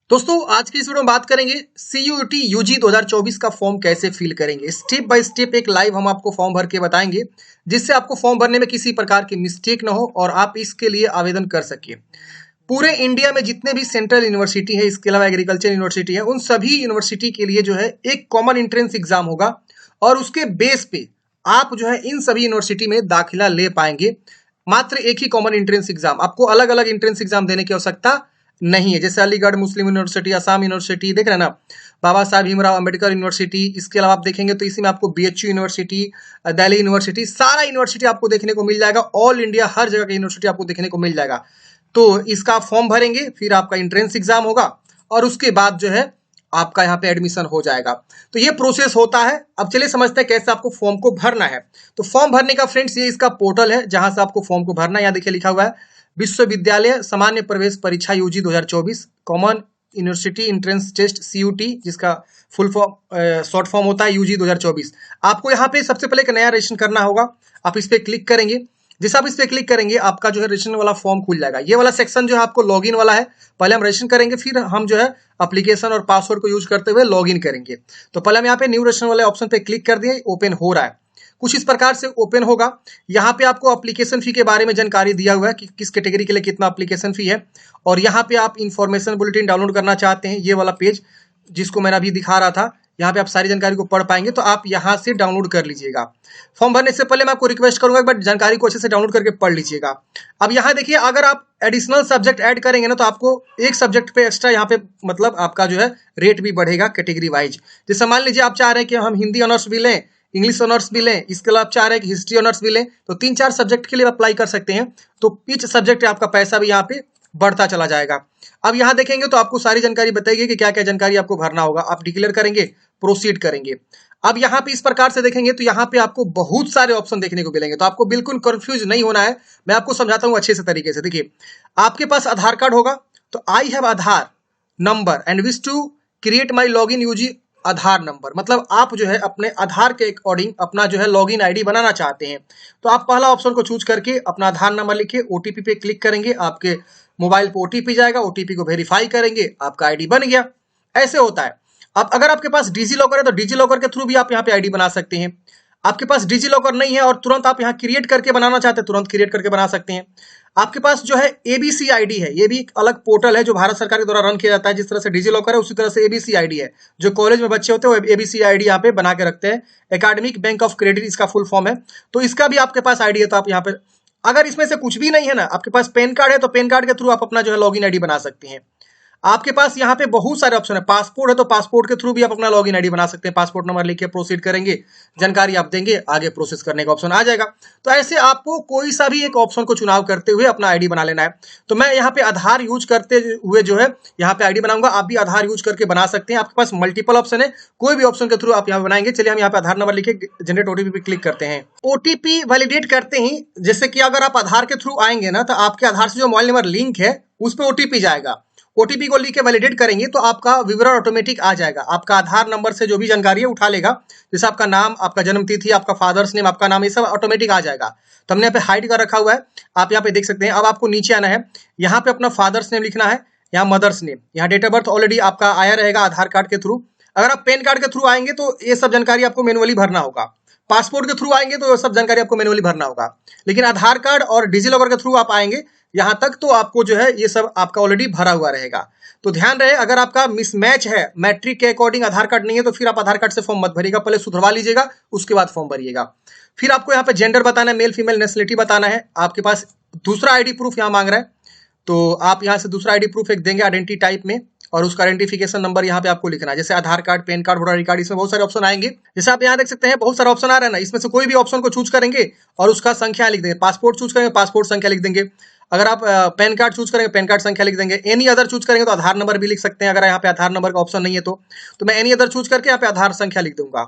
दोस्तों आज की इस वीडियो में बात करेंगे सीयूईटी यूजी 2024 का फॉर्म कैसे फिल करेंगे। स्टेप बाय स्टेप एक लाइव हम आपको फॉर्म भर के बताएंगे जिससे आपको फॉर्म भरने में किसी प्रकार की मिस्टेक ना हो और आप इसके लिए आवेदन कर सकिए। पूरे इंडिया में जितने भी सेंट्रल यूनिवर्सिटी है, इसके अलावा एग्रीकल्चर यूनिवर्सिटी है, उन सभी यूनिवर्सिटी के लिए जो है एक कॉमन एंट्रेंस एग्जाम होगा और उसके बेस पे आप जो है इन सभी यूनिवर्सिटी में दाखिला ले पाएंगे। मात्र एक ही कॉमन एंट्रेंस एग्जाम, आपको अलग अलग एंट्रेंस एग्जाम देने की आवश्यकता नहीं है। जैसे अलीगढ़ मुस्लिम यूनिवर्सिटी, असम यूनिवर्सिटी, देख रहे हैं ना, बाबा साहब भीमराव अंबेडकर यूनिवर्सिटी, इसके अलावा आप देखेंगे तो इसी में आपको बीएचयू यूनिवर्सिटी, दिल्ली यूनिवर्सिटी, सारा यूनिवर्सिटी आपको देखने को मिल जाएगा। ऑल इंडिया हर जगह की यूनिवर्सिटी आपको देखने को मिल जाएगा। तो इसका फॉर्म भरेंगे, फिर आपका एंट्रेंस एग्जाम होगा और उसके बाद जो है आपका यहाँ पे एडमिशन हो जाएगा। तो ये प्रोसेस होता है। अब चलिए समझते हैं कैसे आपको फॉर्म को भरना है। तो फॉर्म भरने का फ्रेंड्स ये इसका पोर्टल है जहां से आपको फॉर्म को भरना है। यहाँ देखिए लिखा हुआ है विश्वविद्यालय सामान्य प्रवेश परीक्षा UG 2024 common university entrance test CUET, जिसका फुल फॉर्म शॉर्ट फॉर्म होता है यूजी 2024। आपको यहाँ पे सबसे पहले एक नया रजिस्ट्रेशन करना होगा। आप इस पे क्लिक करेंगे, जैसे आप इस पे क्लिक करेंगे आपका जो है रजिस्ट्रेशन वाला फॉर्म खुल जाएगा। ये वाला सेक्शन जो है आपको लॉगिन वाला है। पहले हम रजिस्ट्रेशन करेंगे, फिर हम जो है एप्लीकेशन और पासवर्ड को यूज करते हुए लॉगिन करेंगे। तो पहले हम यहाँ पे न्यू रजिस्ट्रेशन वाले ऑप्शन पे क्लिक कर दिए, ओपन हो रहा है। कुछ इस प्रकार से ओपन होगा। यहाँ पे आपको एप्लीकेशन फी के बारे में जानकारी दिया हुआ है कि किस कैटेगरी के लिए कितना एप्लीकेशन फी है। और यहाँ पे आप इंफॉर्मेशन बुलेटिन डाउनलोड करना चाहते हैं, ये वाला पेज जिसको मैंने अभी दिखा रहा था, यहाँ पे आप सारी जानकारी को पढ़ पाएंगे, तो आप यहाँ से डाउनलोड कर लीजिएगा। फॉर्म भरने से पहले मैं आपको रिक्वेस्ट करूंगा एक बार जानकारी को अच्छे से डाउनलोड करके पढ़ लीजिएगा। अब यहाँ देखिए, अगर आप एडिशनल सब्जेक्ट ऐड करेंगे ना तो आपको एक सब्जेक्ट पे एक्स्ट्रा यहाँ पे मतलब आपका जो है रेट भी बढ़ेगा कैटेगरी वाइज। जैसे मान लीजिए आप चाह रहे हैं कि हम हिंदी ऑनर्स भी लें, इंग्लिश ऑनर्स भी लें, इसके अलावा आप चाह रहे हैं कि हिस्ट्री ऑनर्स भी लें, तो 3-4 सब्जेक्ट के लिए अप्लाई कर सकते हैं। तो ईच सब्जेक्ट आपका पैसा भी यहाँ पे बढ़ता चला जाएगा। अब यहाँ देखेंगे तो आपको सारी जानकारी बताइए कि क्या क्या जानकारी आपको भरना होगा। आप डिक्लेयर करेंगे, प्रोसीड करेंगे। अब यहाँ पे इस प्रकार से देखेंगे तो यहाँ पे आपको बहुत सारे ऑप्शन देखने को मिलेंगे, तो आपको बिल्कुल कंफ्यूज नहीं होना है। मैं आपको समझाता हूँ अच्छे से तरीके से। देखिए, आपके पास आधार कार्ड होगा, तो I have Aadhaar number and wish to create my log in UG Aadhaar number, मतलब आप जो है अपने आधार के अकॉर्डिंग अपना जो है लॉगिन आईडी बनाना चाहते हैं। तो आप पहला ऑप्शन को चूज करके अपना आधार नंबर लिखे, ओटीपी पे क्लिक करेंगे, आपके मोबाइल पे ओटीपी जाएगा, ओटीपी को वेरीफाई करेंगे, आपका आईडी बन गया। ऐसे होता है। अब अगर आपके पास डिजी लॉकर है तो डिजी लॉकर के थ्रू भी आप यहाँ पे आईडी बना सकते हैं। आपके पास डिजी लॉकर नहीं है और तुरंत आप यहाँ क्रिएट करके बनाना चाहते हैं, तुरंत क्रिएट करके बना सकते हैं। आपके पास जो है एबीसी आईडी है, ये भी एक अलग पोर्टल है जो भारत सरकार के द्वारा रन किया जाता है। जिस तरह से डिजी लॉकर है उसी तरह से एबीसी आईडी है। जो कॉलेज में बच्चे होते हैं वो एबीसी आईडी यहाँ पे बना के रखते हैं। एकेडमिक बैंक ऑफ क्रेडिट इसका फुल फॉर्म है। तो इसका भी आपके पास आईडी है, तो आप यहाँ पे अगर इसमें से कुछ भी नहीं है ना, आपके पास पैन कार्ड है तो पैन कार्ड के थ्रू आप अपना जो है लॉगिन आईडी बना सकते हैं। आपके पास यहाँ पे बहुत सारे ऑप्शन है। पासपोर्ट है तो पासपोर्ट के थ्रू भी आप अपना लॉगिन आईडी बना सकते हैं। पासपोर्ट नंबर लिख के प्रोसीड करेंगे, जानकारी आप देंगे, आगे प्रोसेस करने का ऑप्शन आ जाएगा। तो ऐसे आपको कोई सा भी एक ऑप्शन को चुनाव करते हुए अपना आईडी बना लेना है। तो मैं यहाँ पे आधार यूज करते हुए जो है यहाँ पे आईडी बनाऊंगा। आप भी आधार यूज करके बना सकते हैं। आपके पास मल्टीपल ऑप्शन है, कोई भी ऑप्शन के थ्रू आप यहाँ बनाएंगे। चलिए हम यहाँ पे आधार नंबर लिखे जनरेट ओटीपी पे क्लिक करते हैं। ओटीपी वैलिडेट करते ही, जैसे कि अगर आप आधार के थ्रू आएंगे ना तो आपके आधार से जो मोबाइल नंबर लिंक है उस पर ओटीपी जाएगा। ओटीपी को लिख के वैलिडेट करेंगे तो आपका विवरण ऑटोमेटिक आ जाएगा। आपका आधार नंबर से जो भी जानकारी है उठा लेगा, जैसे आपका नाम, आपका जन्म तिथि, आपका फादर्स नेम, आपका नाम, ये सब ऑटोमेटिक आ जाएगा। तो हमने यहाँ पे हाइड कर रखा हुआ है, आप यहाँ पे देख सकते हैं। अब आपको नीचे आना है, यहाँ पे अपना फादर्स नेम लिखना है, यहाँ मदर्स नेम, यहाँ डेट ऑफ बर्थ ऑलरेडी आपका आया रहेगा आधार कार्ड के थ्रू। अगर आप पैन कार्ड के थ्रू आएंगे तो ये सब जानकारी आपको मैनुअली भरना होगा। पासपोर्ट के थ्रू आएंगे तो सब जानकारी आपको मैनुअली भरना होगा। लेकिन आधार कार्ड और डिजी लॉकर के थ्रू आप आएंगे यहाँ तक तो आपको जो है ये सब आपका ऑलरेडी भरा हुआ रहेगा। तो ध्यान रहे, अगर आपका मिसमैच है, मैट्रिक के अकॉर्डिंग आधार कार्ड नहीं है, तो फिर आप आधार कार्ड से फॉर्म मत भरिएगा, पहले सुधरवा लीजिएगा, उसके बाद फॉर्म भरिएगा। फिर आपको यहाँ पे जेंडर बताना है, मेल फीमेल नेशनलिटी बताना है। आपके पास दूसरा आईडी प्रूफ यहाँ मांग रहा है, तो आप यहाँ से दूसरा आईडी प्रूफ एक देंगे आइडेंटिटी टाइप में, और उसका आइडेंटिफिकेशन नंबर यहाँ पे आपको लिखना है। जैसे Aadhaar card, PAN card, voter I card, इसमें बहुत सारे ऑप्शन आएंगे। जैसे आप यहाँ देख सकते हैं बहुत सारे ऑप्शन आ रहे हैं ना, इसमें से कोई भी ऑप्शन को चूज करेंगे और उसका संख्या लिख देंगे। पासपोर्ट चूज करेंगे, पासपोर्ट संख्या लिख देंगे। अगर आप पैन कार्ड चूज करेंगे, पैन कार्ड संख्या लिख देंगे। एनी अदर चूज करेंगे तो आधार नंबर भी लिख सकते हैं, अगर यहाँ पे आधार नंबर का ऑप्शन नहीं है तो मैं एनी अदर चूज करके यहाँ पे आधार संख्या लिख दूंगा।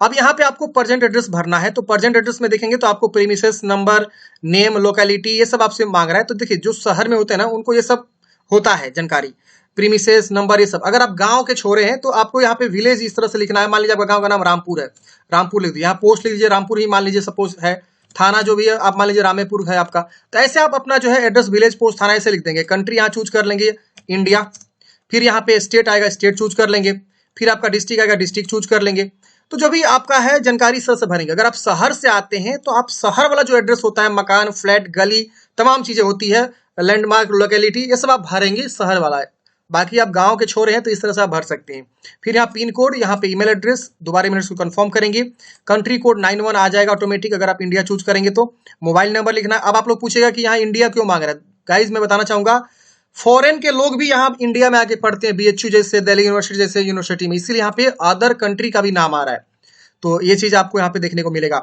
अब यहाँ पे आपको प्रेजेंट एड्रेस भरना है, तो प्रेजेंट एड्रेस में देखेंगे तो आपको प्रीमिसेस नंबर, नेम, लोकेलिटी, ये सब आपसे मांग रहा है। तो देखिए, जो शहर में होते हैं ना उनको ये सब होता है जानकारी, प्रीमिसेस नंबर, ये सब। अगर आप गांव के छोरे हैं तो आपको यहाँ पे विलेज इस तरह से लिखना है। मान लीजिए आपका गांव का नाम रामपुर है, रामपुर लिख दीजिए। यहाँ पोस्ट लिख दीजिए रामपुर ही मान लीजिए सपोज है। थाना जो भी है आप मान लीजिए रामेपुर है आपका, तो ऐसे आप अपना जो है एड्रेस विलेज पोस्ट थाना ऐसे लिख देंगे। कंट्री यहाँ चूज कर लेंगे इंडिया, फिर यहाँ पे स्टेट आएगा, स्टेट चूज कर लेंगे। फिर आपका डिस्ट्रिक्ट आएगा, डिस्ट्रिक्ट चूज कर लेंगे। तो जो भी आपका है जानकारी सर से भरेंगे। अगर आप शहर से आते हैं तो आप शहर वाला जो एड्रेस होता है, मकान, फ्लैट, गली, तमाम चीजें होती है, लैंडमार्क, लोकेलिटी, ये सब आप भरेंगे शहर वाला है। बाकी आप गांव के छोरे हैं तो इस तरह से आप भर सकते हैं। फिर यहाँ पिन कोड, यहाँ पे ईमेल एड्रेस, दोबारा ईमेल एड्रेस को कंफर्म करेंगे। कंट्री कोड 91 आ जाएगा ऑटोमेटिक अगर आप इंडिया चूज करेंगे तो। मोबाइल नंबर लिखना है। अब आप लोग पूछेगा कि यहाँ इंडिया क्यों मांग रहा है। गाइज मैं बताना चाहूंगा, फॉरेन के लोग भी यहाँ इंडिया में आके पढ़ते हैं, बीएचयू जैसे, दिल्ली यूनिवर्सिटी जैसे यूनिवर्सिटी में, इसीलिए यहाँ पे अदर कंट्री का भी नाम आ रहा है। तो ये चीज आपको यहाँ पे देखने को मिलेगा।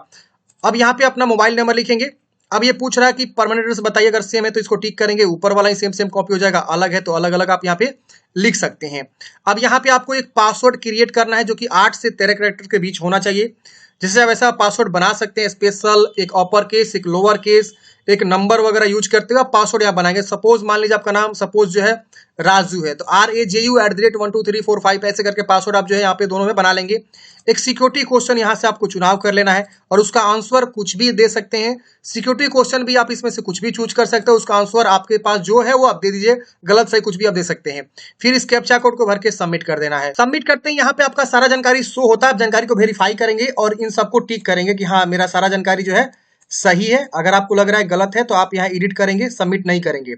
अब यहाँ पे अपना मोबाइल नंबर लिखेंगे। अब ये पूछ रहा है कि परमानेंट एड्रेस बताइए, अगर सेम है तो इसको टिक करेंगे, ऊपर वाला ही सेम सेम कॉपी हो जाएगा, अलग है तो अलग अलग आप यहाँ पे लिख सकते हैं। अब यहाँ पे आपको एक पासवर्ड क्रिएट करना है जो कि 8 से 13 कैरेक्टर के बीच होना चाहिए। जैसे आप वैसा पासवर्ड बना सकते हैं, स्पेशल, एक अपर केस, एक लोअर केस, एक नंबर वगैरह यूज करते हुए आप पासवर्ड यहाँ बनाएंगे। सपोज मान लीजिए आपका नाम सपोज जो है राजू है, तो RAJU@12345 ऐसे करके पासवर्ड आप जो है यहाँ पे दोनों में बना लेंगे। एक सिक्योरिटी क्वेश्चन यहाँ से आपको चुनाव कर लेना है और उसका आंसर कुछ भी दे सकते हैं। सिक्योरिटी क्वेश्चन भी आप इसमें से कुछ भी चूज कर सकते हो, उसका आंसर आपके पास जो है वो आप दे दीजिए, गलत सही कुछ भी आप दे सकते हैं। फिर इस कैप्चा कोड को भर के सबमिट कर देना है। सबमिट करते ही यहाँ पे आपका सारा जानकारी शो होता है। आप जानकारी को वेरीफाई करेंगे और इन सबको टिक करेंगे कि हाँ मेरा सारा जानकारी जो है सही है। अगर आपको लग रहा है गलत है तो आप यहाँ एडिट करेंगे, सबमिट नहीं करेंगे।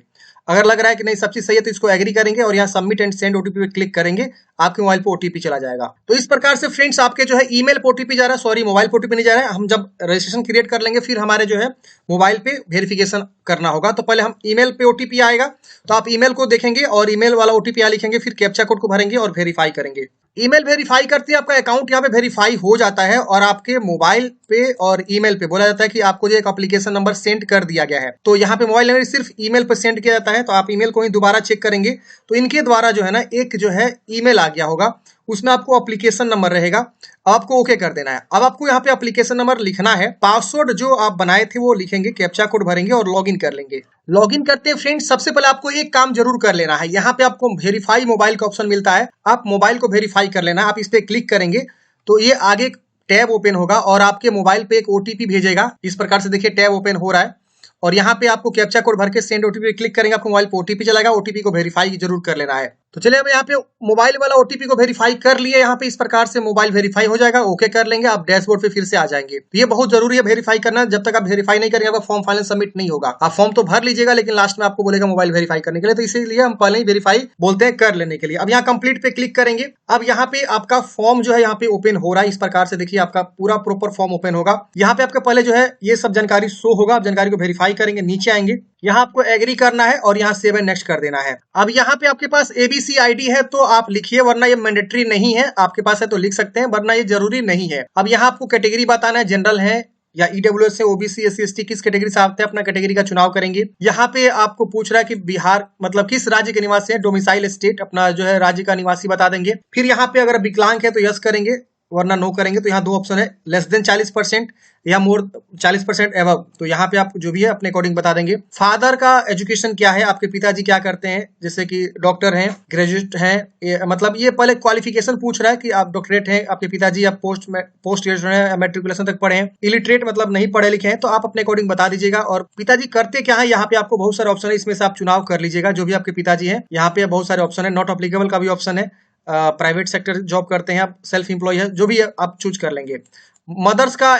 अगर लग रहा है कि नहीं सब चीज सही है तो इसको एग्री करेंगे और यहाँ सबमिट एंड सेंड ओटीपी पे क्लिक करेंगे, आपके मोबाइल पे ओटीपी चला जाएगा। तो इस प्रकार से फ्रेंड्स आपके जो है ईमेल पे ओटीपी जा रहा है, सॉरी मोबाइल पे ओटीपी नहीं जा रहा है। हम जब रजिस्ट्रेशन क्रिएट कर लेंगे फिर हमारे जो है मोबाइल पे वेरिफिकेशन करना होगा। तो पहले हम ईमेल पे ओटीपी आएगा तो आप ईमेल को देखेंगे और ईमेल वाला ओटीपी यहाँ लिखेंगे, फिर कैप्चा कोड को भरेंगे और वेरीफाई करेंगे। ईमेल वेरीफाई करते हैं आपका अकाउंट यहाँ पे वेरीफाई हो जाता है और आपके मोबाइल पे और ईमेल पे बोला जाता है कि आपको जो एक एप्लीकेशन नंबर सेंड कर दिया गया है। तो यहाँ पे मोबाइल नंबर सिर्फ ईमेल पे सेंड किया जाता है, तो आप ईमेल को ही दोबारा चेक करेंगे तो इनके द्वारा जो है ना एक जो है ईमेल आ गया होगा, उसमें आपको एप्लीकेशन नंबर रहेगा, आपको ओके कर देना है। अब आपको यहाँ पे एप्लीकेशन नंबर लिखना है, पासवर्ड जो आप बनाए थे वो लिखेंगे, कैप्चा कोड भरेंगे और लॉगिन कर लेंगे। लॉगिन करते हैं फ्रेंड्स, सबसे पहले आपको एक काम जरूर कर लेना है। यहाँ पे आपको वेरीफाई मोबाइल का ऑप्शन मिलता है, आप मोबाइल को वेरीफाई कर लेना है। आप इस पे क्लिक करेंगे तो ये आगे टैब ओपन होगा और आपके मोबाइल पे एक ओटीपी भेजेगा। इस प्रकार से देखिए टैब ओपन हो रहा है और यहाँ पे आपको कैप्चा कोड भर के सेंड ओटीपी क्लिक करेंगे, आपको मोबाइल पे ओटीपी चलेगा, ओटीपी को वेरीफाई जरूर कर लेना है। तो चलिए अब यहाँ पे मोबाइल वाला ओटीपी को वेरीफाई कर लिए, यहाँ पे इस प्रकार से मोबाइल वेरीफाई हो जाएगा, ओके कर लेंगे, आप डैशबोर्ड पे फिर से आ जाएंगे। तो ये बहुत जरूरी है वेरीफाई करना, जब तक आप वेरीफाई नहीं करेंगे आपका फॉर्म फाइनल सबमिट नहीं होगा। आप फॉर्म तो भर लीजिएगा लेकिन लास्ट में आपको बोलेगा मोबाइल वेरीफाई करने के लिए, तो इसीलिए हम पहले ही वेरीफाई बोलते हैं कर लेने के लिए। अब यहाँ कंप्लीट पे क्लिक करेंगे। अब यहाँ पे आपका फॉर्म जो है यहाँ पे ओपन हो रहा है, इस प्रकार से देखिए आपका पूरा प्रॉपर फॉर्म ओपन होगा। यहाँ पे आपका पहले जो है ये सब जानकारी शो होगा, आप जानकारी को वेरीफाई करेंगे, नीचे आएंगे, यहाँ आपको एग्री करना है और यहाँ सेव एंड नेक्स्ट कर देना है। अब यहाँ पे आपके पास एबीसी आईडी है तो आप लिखिए, वरना ये मैंडेटरी नहीं है, आपके पास है तो लिख सकते हैं वरना ये जरूरी नहीं है। अब यहाँ आपको कैटेगरी बताना है, जनरल है या ईडब्ल्यूएस है, ओबीसी, एससी, एसटी, किस कैटेगरी से आते हैं अपना कैटेगरी का चुनाव करेंगे। यहाँ पे आपको पूछ रहा है कि बिहार मतलब किस राज्य के निवासी है, डोमिसाइल स्टेट अपना जो है राज्य का निवासी बता देंगे। फिर यहाँ पे अगर विकलांग है तो यस करेंगे वरना नो करेंगे। तो यहाँ दो ऑप्शन है, लेस देन 40% या मोर 40% एबव, तो यहाँ पे आप जो भी है अपने अकॉर्डिंग बता देंगे। फादर का एजुकेशन क्या है, आपके पिताजी क्या करते हैं, जैसे कि डॉक्टर हैं, ग्रेजुएट हैं, मतलब ये पहले क्वालिफिकेशन पूछ रहा है कि आप डॉक्टरेट हैं आपके पिताजी, या पोस्ट ग्रेजुएशन है, मेट्रिकुलेशन तक पढ़े हैं। इलिटरेट मतलब नहीं पढ़े लिखे हैं, तो आप अपने अकॉर्डिंग बता दीजिएगा। और पिताजी करते क्या है, यहाँ पे आपको बहुत सारे ऑप्शन है, इसमें से आप चुनाव कर लीजिएगा जो भी आपके पिताजी है। यहाँ पे बहुत सारे ऑप्शन है, नॉट अप्लीकेबल का भी ऑप्शन है, प्राइवेट सेक्टर जॉब करते हैं आप, सेल्फ एम्प्लॉय है, जो भी आप चूज कर लेंगे। मदर्स का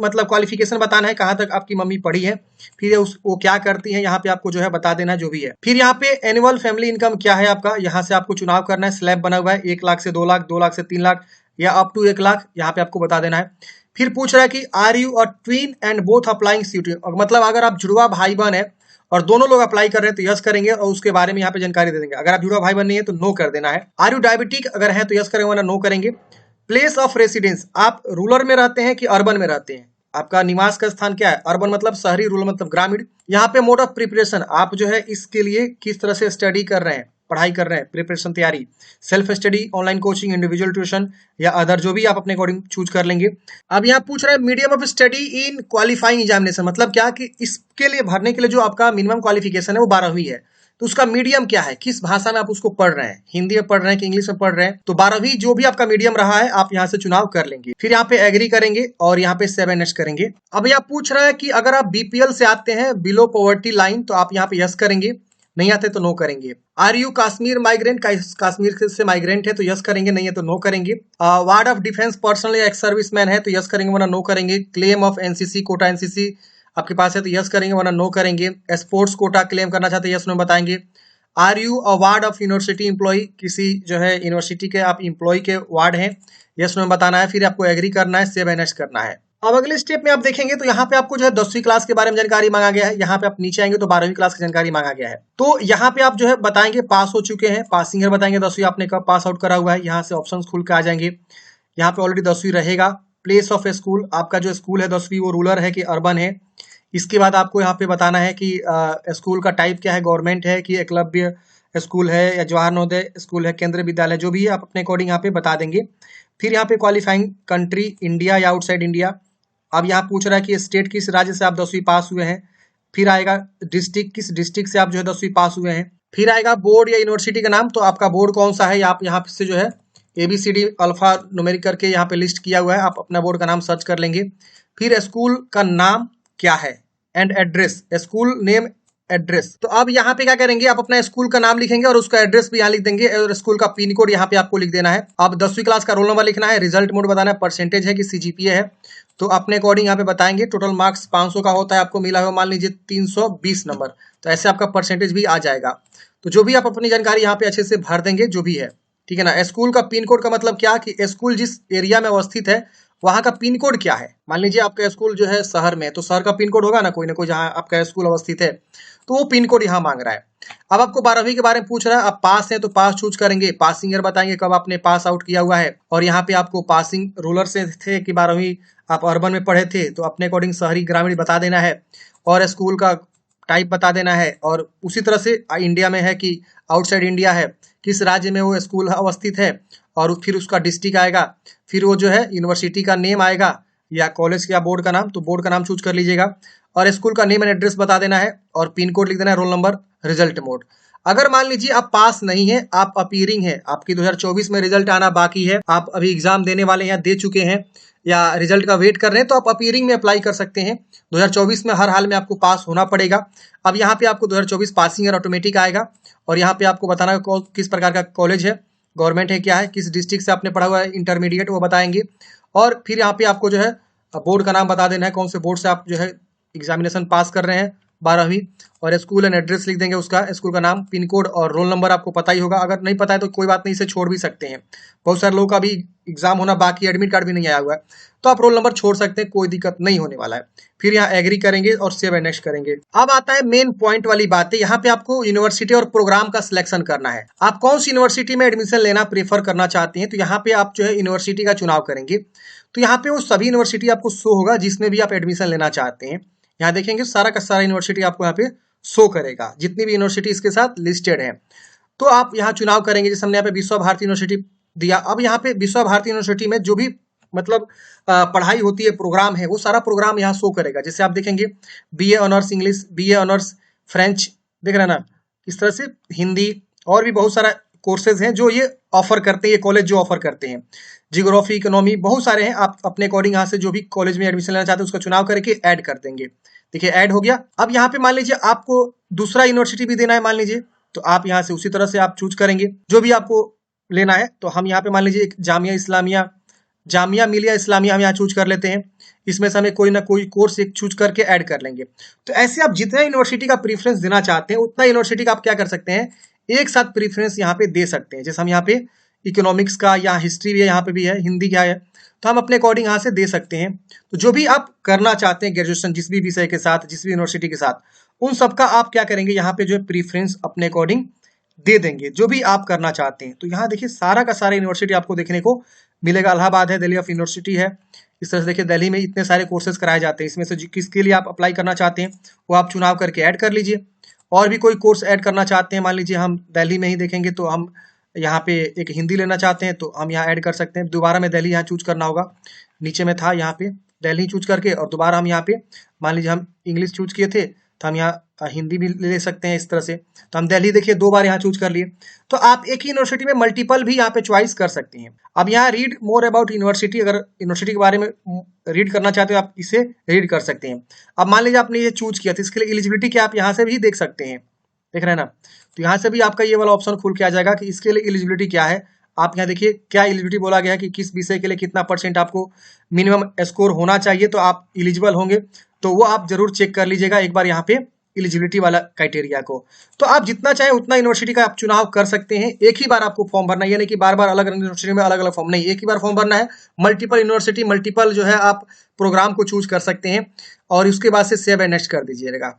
मतलब क्वालिफिकेशन बताना है, कहाँ तक आपकी मम्मी पढ़ी है, फिर वो क्या करती है, यहाँ पे आपको जो है बता देना है जो भी है। फिर यहाँ पे एनुअल फैमिली इनकम क्या है आपका, यहाँ से आपको चुनाव करना है। स्लैब बना हुआ है 1 लाख से 2 लाख, 2 लाख से 3 लाख या अप टू 1 लाख, यहाँ पे आपको बता देना है। फिर पूछ रहा है कि are you a twin and both applying seat, मतलब अगर आप जुड़वा भाई बहन है और दोनों लोग अप्लाई कर रहे हैं तो यस करेंगे और उसके बारे में यहाँ पे जानकारी दे देंगे। अगर आप जुड़वा भाई बहन नहीं है तो नो कर देना है। आर यू डायबिटिक अगर है तो यस करेंगे वरना नो करेंगे। प्लेस ऑफ रेसिडेंस, आप रूरल में रहते हैं कि अर्बन में रहते हैं, आपका निवास का स्थान क्या है, अर्बन मतलब शहरी, रूरल मतलब ग्रामीण। यहाँ पे मोड ऑफ प्रिपरेशन, आप जो है इसके लिए किस तरह से स्टडी कर रहे हैं, पढ़ाई कर रहे हैं, प्रिपरेशन तैयारी, self study, online coaching, individual tuition या अदर, जो भी आप अपने अकॉर्डिंग चूज कर लेंगे। अब यहाँ पूछ रहा है medium of study in qualifying examination, मतलब क्या कि इसके लिए भरने के लिए जो आपका मिनिमम क्वालिफिकेशन है वो 12वीं है, तो उसका मीडियम क्या है, किस भाषा में आप उसको पढ़ रहे हैं, हिंदी में पढ़ रहे हैं कि इंग्लिश में पढ़ रहे हैं। तो 12वीं जो भी आपका मीडियम रहा है आप यहाँ से चुनाव कर लेंगे। फिर यहाँ पे एग्री करेंगे और यहाँ पे 7 नेक्स्ट करेंगे। अब यहाँ पूछ रहा है कि अगर आप बीपीएल से आते हैं, बिलो पॉवर्टी लाइन, तो आप यहाँ पे यस करेंगे। नहीं आते तो नो करेंगे। Are you Kashmir migrant, Kashmir से माइग्रेंट है तो यस करेंगे, नहीं है तो नो करेंगे। वार्ड ऑफ डिफेंस पर्सनल या एक्स सर्विस मैन है तो यस करेंगे वरना नो करेंगे। Claim of NCC quota NCC आपके पास है तो यस करेंगे वरना नो करेंगे। स्पोर्ट्स कोटा क्लेम करना चाहते हैं यस नो बताएंगे। Are you a ward of university employ, किसी जो है यूनिवर्सिटी के आप एम्प्लॉय के वार्ड हैं, यस नो बताना है। फिर आपको एग्री करना है, सेव एंड नेक्स्ट करना है। अब अगले स्टेप में आप देखेंगे तो यहाँ पे आपको जो है 10वीं क्लास के बारे में जानकारी मांगा गया है। यहाँ पे आप नीचे आएंगे तो 12वीं क्लास की जानकारी मांगा गया है। तो यहाँ पे आप जो है बताएंगे पास हो चुके हैं, पासिंग ईयर बताएंगे 10वीं आपने कब पास आउट करा हुआ है। यहाँ से ऑप्शन खुल के आ जाएंगे। यहाँ पे ऑलरेडी 10वीं रहेगा। प्लेस ऑफ ए स्कूल, आपका जो स्कूल है 10वीं वो रूरल है कि अर्बन है। इसके बाद आपको यहाँ पे बताना है कि स्कूल का टाइप क्या है, गवर्नमेंट है कि एकलव्य स्कूल है या जवाहर नवोदय स्कूल है, केंद्रीय विद्यालय, जो भी है आप अपने अकॉर्डिंग यहाँ पे बता देंगे। फिर यहाँ पे क्वालिफाइंग कंट्री इंडिया या आउटसाइड इंडिया। अब यहाँ पूछ रहा है कि स्टेट किस राज्य से आप 10वीं पास हुए हैं। फिर आएगा डिस्ट्रिक्ट, किस डिस्ट्रिक्ट से आप जो है 10वीं पास हुए हैं। फिर आएगा बोर्ड या यूनिवर्सिटी का नाम, तो आपका बोर्ड कौन सा है आप यहाँ से जो है ABCD अल्फा न्यूमेरिक करके यहाँ पे लिस्ट किया हुआ है, आप अपना बोर्ड का नाम सर्च कर लेंगे। फिर स्कूल का नाम क्या है and address, school name address. तो अब यहाँ पे क्या करेंगे, आप अपना स्कूल का नाम लिखेंगे और उसका एड्रेस भी यहाँ लिख देंगे और स्कूल का पिन कोड यहाँ पे आपको लिख देना है। अब 10वीं क्लास का रोल नंबर लिखना है, रिजल्ट मोड बताना है, परसेंटेज है कि CGPA है। तो अपने अकॉर्डिंग यहाँ पे बताएंगे। टोटल मार्क्स 500 का होता है, आपको मिला हुआ मान लीजिए 320 नंबर, तो ऐसे आपका परसेंटेज भी आ जाएगा। तो जो भी आप अपनी जानकारी यहाँ पे अच्छे से भर देंगे जो भी है, ठीक है ना। स्कूल का पिन कोड का मतलब क्या कि स्कूल जिस एरिया में अवस्थित है वहां का पिन कोड क्या है। मान लीजिए आपका स्कूल जो है शहर में, तो शहर का पिन कोड होगा ना कोई जहाँ आपका स्कूल अवस्थित है, तो वो पिन कोड यहाँ मांग रहा है। अब आपको 12वीं के बारे में पूछ रहा है, आप पास हैं तो पास चूज करेंगे, पासिंग ईयर बताएंगे कब आपने पास आउट किया हुआ है। और यहाँ पे आपको पासिंग रूरल से थे कि 12वीं आप अर्बन में पढ़े थे, तो अपने अकॉर्डिंग शहरी ग्रामीण बता देना है और स्कूल का टाइप बता देना है। और उसी तरह से इंडिया में है कि आउटसाइड इंडिया है, किस राज्य में वो स्कूल अवस्थित है, और फिर उसका डिस्ट्रिक्ट आएगा। फिर वो जो है यूनिवर्सिटी का नेम आएगा या कॉलेज या बोर्ड का नाम, तो बोर्ड का नाम चूज कर लीजिएगा और स्कूल का नेम एंड एड्रेस बता देना है और पिन कोड लिख देना है, रोल नंबर, रिजल्ट मोड। अगर मान लीजिए आप पास नहीं है, आप अपीयरिंग है, आपकी 2024 में रिजल्ट आना बाकी है, आप अभी एग्जाम देने वाले हैं, दे चुके हैं या रिजल्ट का वेट कर रहे हैं, तो आप अपीयरिंग में अप्लाई कर सकते हैं। 2024 में हर हाल में आपको पास होना पड़ेगा। अब यहाँ पे आपको 2024 पासिंग ईयर ऑटोमेटिक आएगा और यहाँ पे आपको बताना है किस प्रकार का कॉलेज है, गवर्नमेंट है क्या है, किस डिस्ट्रिक्ट से आपने पढ़ा हुआ है, इंटरमीडिएट वो बताएंगे। और फिर यहाँ पे आपको जो है बोर्ड का नाम बता देना है, कौन से बोर्ड से आप जो है एग्जामिनेशन पास कर रहे हैं 12वीं, और स्कूल एंड एड्रेस लिख देंगे उसका, स्कूल का नाम, पिन कोड और रोल नंबर आपको पता ही होगा। अगर नहीं पता है तो कोई बात नहीं, इसे छोड़ भी सकते हैं। बहुत सारे लोगों का भी एग्जाम होना बाकी, एडमिट कार्ड भी नहीं आया हुआ है, तो आप रोल नंबर छोड़ सकते हैं, कोई दिक्कत नहीं होने वाला है। फिर यहाँ एग्री करेंगे और सेव एंड नेक्स्ट करेंगे। अब आता है मेन पॉइंट वाली बात है, यहाँ पे आपको यूनिवर्सिटी और प्रोग्राम का सिलेक्शन करना है। आप कौन सी यूनिवर्सिटी में एडमिशन लेना प्रेफर करना चाहते हैं, तो यहाँ पे आप जो है यूनिवर्सिटी का चुनाव करेंगे। तो यहाँ पे वो सभी यूनिवर्सिटी आपको शो होगा जिसमें भी आप एडमिशन लेना चाहते हैं। यहाँ देखेंगे सारा का सारा यूनिवर्सिटी आपको यहाँ पे शो करेगा, जितनी भी यूनिवर्सिटी इसके साथ लिस्टेड है। तो आप यहाँ चुनाव करेंगे, जैसे हमने यहाँ पे विश्व भारती यूनिवर्सिटी दिया। अब यहाँ पे विश्व भारती यूनिवर्सिटी में जो भी मतलब पढ़ाई होती है, प्रोग्राम है, वो सारा प्रोग्राम यहाँ शो करेगा। जैसे आप देखेंगे BA honours English, BA honours French, देख रहे हैं ना, इस तरह से हिंदी और भी बहुत सारा कोर्सेज हैं जो ये ऑफर करते हैं, ये कॉलेज जो ऑफर करते हैं। जियोग्राफी, इकोनॉमी, बहुत सारे हैं। आप अपने अकॉर्डिंग यहाँ से जो भी कॉलेज में एडमिशन लेना चाहते हैं उसका चुनाव करके ऐड कर देंगे। देखिए ऐड हो गया। अब यहाँ पे मान लीजिए आपको दूसरा यूनिवर्सिटी भी देना है, मान लीजिए, तो आप यहाँ से उसी तरह से आप चूज करेंगे जो भी आपको लेना है। तो हम यहाँ पे मान लीजिए एक जामिया मिलिया इस्लामिया हम यहाँ चूज कर लेते हैं। इसमें से हमें कोई ना कोई कोर्स एक चूज करके ऐड कर लेंगे। तो ऐसे आप जितना यूनिवर्सिटी का प्रीफरेंस देना चाहते हैं उतना यूनिवर्सिटी का आप क्या कर सकते हैं, एक साथ प्रीफरेंस यहाँ पे दे सकते हैं। जैसे हम यहाँ पे इकोनॉमिक्स का या हिस्ट्री भी है, यहाँ पे भी है, हिंदी क्या है, तो हम अपने अकॉर्डिंग यहाँ से दे सकते हैं। तो जो भी आप करना चाहते हैं ग्रेजुएशन जिस भी विषय के साथ, जिस भी यूनिवर्सिटी के साथ, उन सबका आप क्या करेंगे, यहाँ पे जो है प्रीफरेंस अपने अकॉर्डिंग दे देंगे जो भी आप करना चाहते हैं। तो यहाँ देखिए सारा का सारा यूनिवर्सिटी आपको देखने को मिलेगा। इलाहाबाद है, दिल्ली ऑफ यूनिवर्सिटी है। इस तरह से देखिए दिल्ली में इतने सारे कोर्सेज कराए जाते हैं। इसमें से किसके लिए आप अप्लाई करना चाहते हैं वो आप चुनाव करके ऐड कर लीजिए। और भी कोई कोर्स ऐड करना चाहते हैं, मान लीजिए हम दिल्ली में ही देखेंगे तो हम यहाँ पे एक हिंदी लेना चाहते हैं तो हम यहाँ ऐड कर सकते हैं। दोबारा में दिल्ली यहाँ चूज करना होगा, नीचे में था यहाँ पे दिल्ली चूज करके, और दोबारा हम यहाँ पे मान लीजिए हम इंग्लिश चूज किए थे तो हम यहाँ हिंदी भी ले सकते हैं इस तरह से। तो हम दिल्ली देखिए 2 बार यहाँ चूज कर लिए। तो आप एक ही यूनिवर्सिटी में मल्टीपल भी यहाँ पे चॉइस कर सकते हैं। अब यहाँ रीड मोर अबाउट यूनिवर्सिटी, अगर यूनिवर्सिटी के बारे में रीड करना चाहते हो आप इसे रीड कर सकते हैं। अब मान लीजिए आपने ये चूज किया तो इसके लिए एलिजिबिलिटी क्या आप यहाँ से भी देख सकते हैं। देख रहे हैं ना। तो यहाँ से भी आपका ये वाला ऑप्शन खुल के आ जाएगा कि इसके लिए एलिजिबिलिटी क्या है। आप यहाँ देखिए क्या एलिजिबिलिटी बोला गया है कि किस विषय के लिए कितना % आपको मिनिमम स्कोर होना चाहिए तो आप एलिजिबल होंगे। तो वो आप जरूर चेक कर लीजिएगा एक बार यहाँ पे एलिजिबिलिटी वाला क्राइटेरिया को। तो आप जितना चाहे उतना यूनिवर्सिटी का आप चुनाव कर सकते हैं। एक ही बार आपको फॉर्म भरना है, यानी कि बार बार अलग अलग यूनिवर्सिटी में अलग अलग फॉर्म नहीं, एक ही बार फॉर्म भरना है। मल्टीपल यूनिवर्सिटी मल्टीपल जो है आप प्रोग्राम को चूज कर सकते हैं और उसके बाद से सेव एंड नेक्स्ट कर दीजिएगा।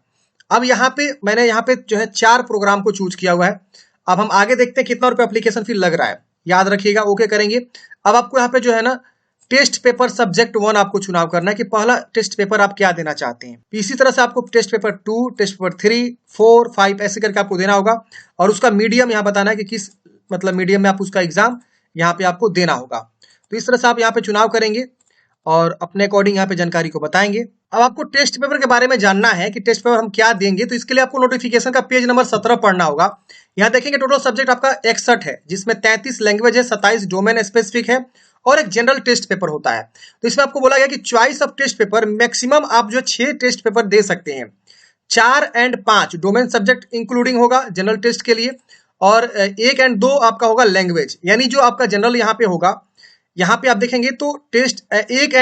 अब यहाँ पे मैंने यहाँ पे जो है 4 प्रोग्राम को चूज किया हुआ है। अब हम आगे देखते हैं कितना रुपये एप्लीकेशन फी लग रहा है, याद रखिएगा। ओके करेंगे। अब आपको यहाँ पे जो है ना टेस्ट पेपर सब्जेक्ट 1 आपको चुनाव करना है कि पहला टेस्ट पेपर आप क्या देना चाहते हैं। इसी तरह से आपको टेस्ट पेपर 2, टेस्ट पेपर 3, 4, 5 ऐसे करके आपको देना होगा और उसका मीडियम यहाँ बताना है कि किस मतलब मीडियम में आप उसका एग्जाम यहाँ पे आपको देना होगा। तो इस तरह से आप यहाँ पे चुनाव करेंगे और अपने अकॉर्डिंग यहाँ पे जानकारी को बताएंगे। अब आपको टेस्ट पेपर के बारे में जानना है कि टेस्ट पेपर हम क्या देंगे, तो इसके लिए आपको नोटिफिकेशन का पेज नंबर 17 पढ़ना होगा। यहाँ देखेंगे टोटल सब्जेक्ट आपका 61 है, जिसमें 33 लैंग्वेज है, 27 डोमेन स्पेसिफिक है और एक जनरल टेस्ट पेपर होता है। तो इसमें आपको बोला गया कि choice of test paper maximum आप जो 6 टेस्ट पेपर दे सकते हैं। 4 और 5 डोमेन सब्जेक्ट इंक्लूडिंग होगा जनरल टेस्ट के लिए और 1 और 2 आपका होगा लैंग्वेज, यानी जो आपका जनरल यहाँ पे होगा। यहाँ पे आप देखेंगे तो टेस्ट 1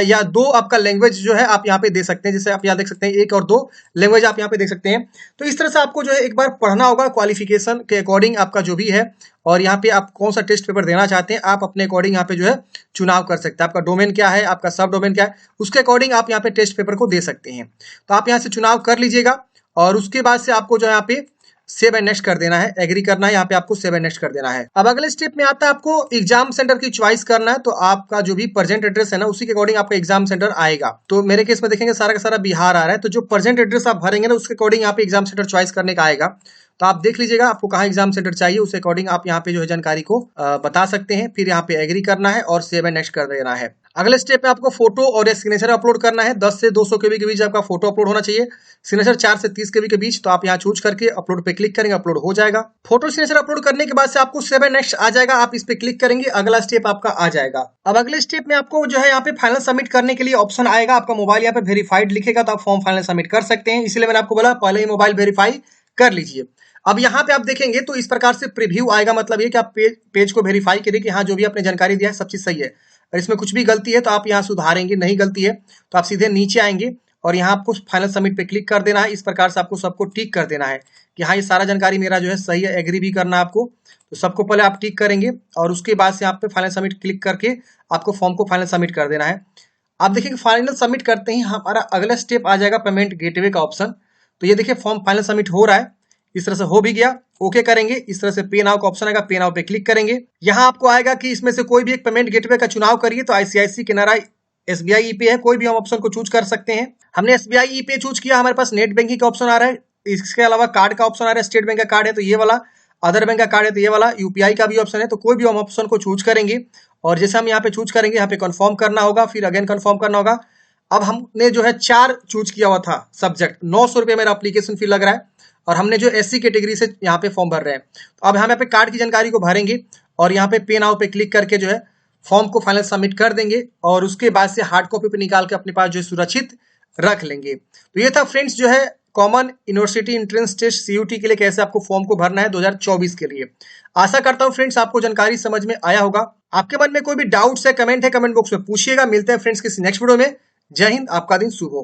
या 2 आपका लैंग्वेज जो है आप यहाँ पे दे सकते हैं। जैसे आप यहाँ देख सकते हैं 1 और 2 लैंग्वेज आप यहाँ पे देख सकते हैं। तो इस तरह से आपको जो है एक बार पढ़ना होगा क्वालिफिकेशन के अकॉर्डिंग आपका जो भी है और यहाँ पे आप कौन सा टेस्ट पेपर देना चाहते हैं आप अपने अकॉर्डिंग यहाँ पे जो है चुनाव कर सकते हैं। आपका डोमेन क्या है, आपका सब डोमेन क्या है, उसके अकॉर्डिंग आप यहाँ पे टेस्ट पेपर को दे सकते हैं। तो आप यहाँ से चुनाव कर लीजिएगा और उसके बाद से आपको जो है यहाँ पे सेव एंड नेक्स्ट कर देना है, एग्री करना है। यहाँ पे आपको सेव एंड नेक्स्ट कर देना है। अब अगले स्टेप में आता है आपको एग्जाम सेंटर की चॉइस करना है। तो आपका जो भी प्रेजेंट एड्रेस है ना उसी के अकॉर्डिंग आपका एग्जाम सेंटर आएगा। तो मेरे केस में देखेंगे सारा का सारा बिहार आ रहा है, तो जो प्रेजेंट एड्रेस आप भरेंगे ना उसके अकॉर्डिंग यहाँ पे एग्जाम सेंटर चॉइस करने का आएगा। तो आप देख लीजिएगा आपको कहाँ एग्जाम सेंटर चाहिए, उस अकॉर्डिंग आप यहाँ पे जो है जानकारी को बता सकते हैं। फिर यहाँ पे एग्री करना है और सेव एंड नेक्स्ट कर देना है। अगले स्टेप में आपको फोटो और सिग्नेचर अपलोड करना है। 10 से 200 केबी के बीच आपका फोटो अपलोड होना चाहिए, सिग्नेचर 4 से 30 केबी के बीच। तो आप यहाँ चूज करके अपलोड पे क्लिक करेंगे, अपलोड हो जाएगा। फोटो सिग्नेचर अपलोड करने के बाद से आपको सेव एंड नेक्स्ट आ जाएगा, आप इस पे क्लिक करेंगे, अगला स्टेप आपका आ जाएगा। अब अगले स्टेप में आपको जो है यहाँ पे फाइनल सबमिट करने के लिए ऑप्शन आएगा। आपका मोबाइल यहाँ पे वेरीफाइड लिखेगा तो आप फॉर्म फाइनल सबमिट कर सकते हैं। इसलिए मैंने आपको बोला पहले ही मोबाइल वेरीफाई कर लीजिए। अब यहाँ पे आप देखेंगे तो इस प्रकार से प्रीव्यू आएगा, मतलब ये कि आप पेज को वेरीफाई करिए कि हाँ जो भी आपने जानकारी दिया है सब चीज सही है। और इसमें कुछ भी गलती है तो आप यहाँ सुधारेंगे, नहीं गलती है तो आप सीधे नीचे आएंगे और यहाँ आपको फाइनल सबमिट पे क्लिक कर देना है। इस प्रकार से आपको सबको टिक कर देना है कि हाँ ये सारा जानकारी मेरा जो है सही है। एग्री भी करना है आपको, तो सबको पहले आप टिक करेंगे और उसके बाद से आप पे फाइनल सबमिट क्लिक करके आपको फॉर्म को फाइनल सबमिट कर देना है। आप देखिए फाइनल सबमिट करते ही हमारा अगला स्टेप आ जाएगा पेमेंट गेटवे का ऑप्शन। तो ये देखिए फॉर्म फाइनल सबमिट हो रहा है, इस तरह से हो भी गया। ओके करेंगे, इस तरह से पे नाउ का ऑप्शन आएगा, पे नाउ पे क्लिक करेंगे। यहाँ आपको आएगा कि इसमें से कोई भी एक पेमेंट गेटवे का चुनाव करिए। तो आईसीआईसी, केनरा, एसबीआई ईपे है, कोई भी हम ऑप्शन को चूज कर सकते हैं। हमने एसबीआई ईपे चूज किया, हमारे पास नेट बैंकिंग का ऑप्शन आ रहा है, इसके अलावा कार्ड का ऑप्शन आ रहा है। स्टेट बैंक का कार्ड है तो ये वाला, अदर बैंक का कार्ड है तो ये वाला, यूपीआई का भी ऑप्शन है। तो कोई भी हम ऑप्शन को चूज करेंगे और जैसे हम यहाँ पे चूज करेंगे यहाँ पे कंफर्म करना होगा, फिर अगेन कंफर्म करना होगा। अब हमने जो है 4 चूज किया हुआ था सब्जेक्ट, 900 रुपये मेरा एप्लीकेशन फी लग रहा है और हमने जो एससी कैटेगरी से यहाँ पे फॉर्म भर रहे हैं। तो अब हम यहाँ पे कार्ड की जानकारी को भरेंगे और यहाँ पे पे नाउ पे क्लिक करके जो है फॉर्म को फाइनल सबमिट कर देंगे और उसके बाद से हार्ड कॉपी पे निकाल के अपने पास जो है सुरक्षित रख लेंगे। तो ये था फ्रेंड्स जो है common university entrance test CUET के लिए कैसे आपको फॉर्म को भरना है 2024 के लिए। आशा करता हूँ फ्रेंड्स आपको जानकारी समझ में आया होगा। आपके मन में कोई भी डाउट्स है, कमेंट है, कमेंट बॉक्स में पूछिएगा। मिलते हैं फ्रेंड्स किसी नेक्स्ट वीडियो में। जय हिंद, आपका दिन शुभ हो।